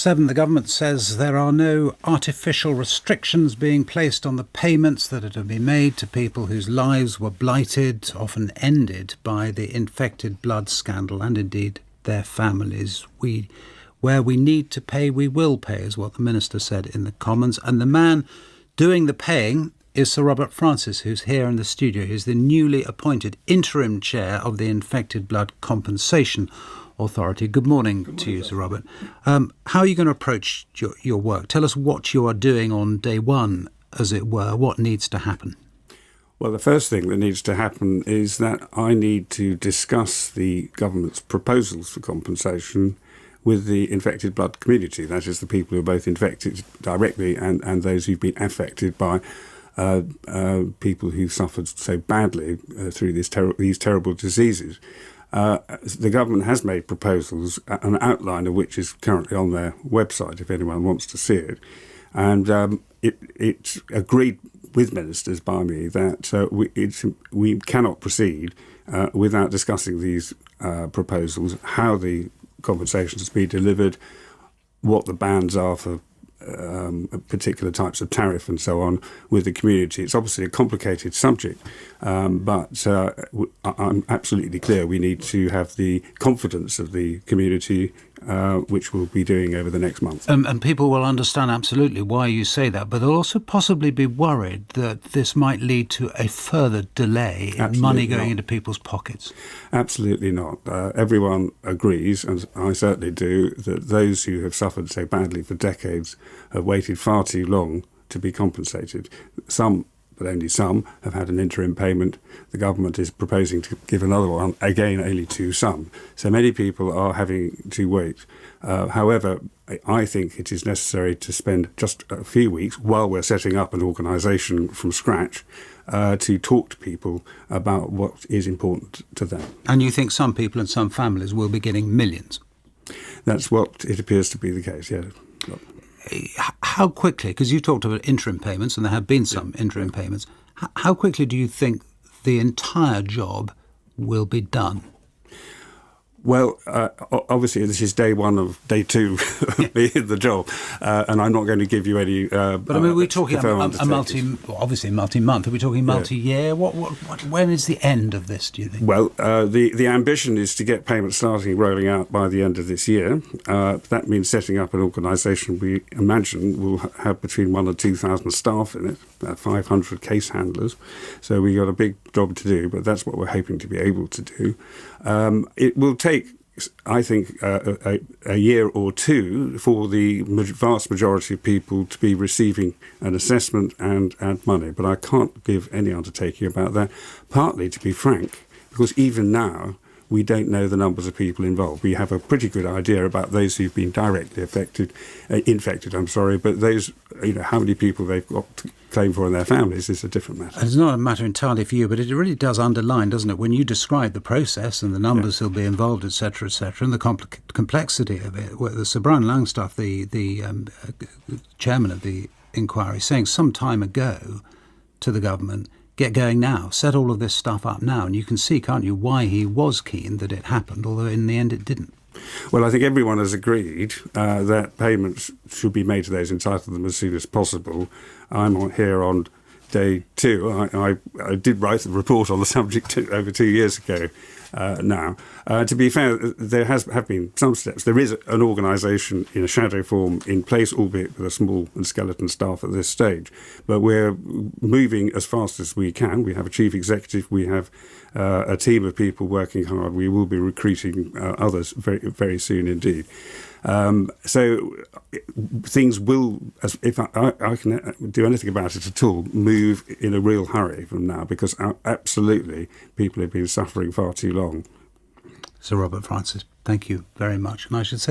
7, the government says there are no artificial restrictions being placed on the payments that are to be made to people whose lives were blighted, often ended by the infected blood scandal, and indeed their families. Where we need to pay, we will pay, is what the Minister said in the Commons. And the man doing the paying is Sir Robert Francis, who's here in the studio. He's the newly appointed interim chair of the Infected Blood Compensation Authority. Good morning to you, Sir Robert. How are you going to approach your work? Tell us what you are doing on day one, as it were. What needs to happen? Well, the first thing that needs to happen is that I need to discuss the government's proposals for compensation with the infected blood community. That is, the people who are both infected directly and those who've been affected by people who suffered so badly through these terrible diseases. The government has made proposals, an outline of which is currently on their website if anyone wants to see it. And it's agreed with ministers by me that we cannot proceed without discussing these proposals, how the compensations be delivered, what the bands are for particular types of tariff and so on with the community. It's obviously a complicated subject, but I'm absolutely clear we need to have the confidence of the community, which we'll be doing over the next month. And people will understand absolutely why you say that, but they'll also possibly be worried that this might lead to a further delay in money going into people's pockets. Absolutely not. Everyone agrees, and I certainly do, that those who have suffered so badly for decades have waited far too long to be compensated. Some, but only some, have had an interim payment. The government is proposing to give another one, again only to some. So many people are having to wait. However, I think it is necessary to spend just a few weeks while we're setting up an organisation from scratch to talk to people about what is important to them. And you think some people and some families will be getting millions? That's what it appears to be the case, yes. How quickly, because you talked about interim payments, and there have been some interim payments, how quickly do you think the entire job will be done? Well, obviously this is day one of day two of being in the job, and I'm not going to give you any. But I mean, we're talking obviously multi-month. Are we talking multi-year? Yeah. When is the end of this, do you think? Well, the ambition is to get payments rolling out by the end of this year. That means setting up an organisation we imagine will have between 1,000 and 2,000 staff in it, 500 case handlers. So we've got a big job to do, but that's what we're hoping to be able to do. It will take, I think, a year or two for the vast majority of people to be receiving an assessment and money. But I can't give any undertaking about that, partly, to be frank, because even now we don't know the numbers of people involved. We have a pretty good idea about those who've been directly infected, but those, how many people they've got to claim for in their families is a different matter. It's not a matter entirely for you, but it really does underline, doesn't it, when you describe the process and the numbers who'll be involved, etc., and the complexity of it. Sir Brian Langstaff, the chairman of the inquiry, saying some time ago to the government, get going now, set all of this stuff up now, and you can see, can't you, why he was keen that it happened, although in the end it didn't. Well, I think everyone has agreed that payments should be made to those entitled to them as soon as possible. I'm here on day two. I did write a report on the subject over 2 years ago now. To be fair, there have been some steps. There is an organisation in a shadow form in place, albeit with a small and skeleton staff at this stage. But we're moving as fast as we can. We have a chief executive. We have a team of people working hard. We will be recruiting others very, very soon indeed. So things will, if I can do anything about it at all, move in a real hurry from now, because absolutely people have been suffering far too long. Sir Robert Francis, thank you very much. And I should say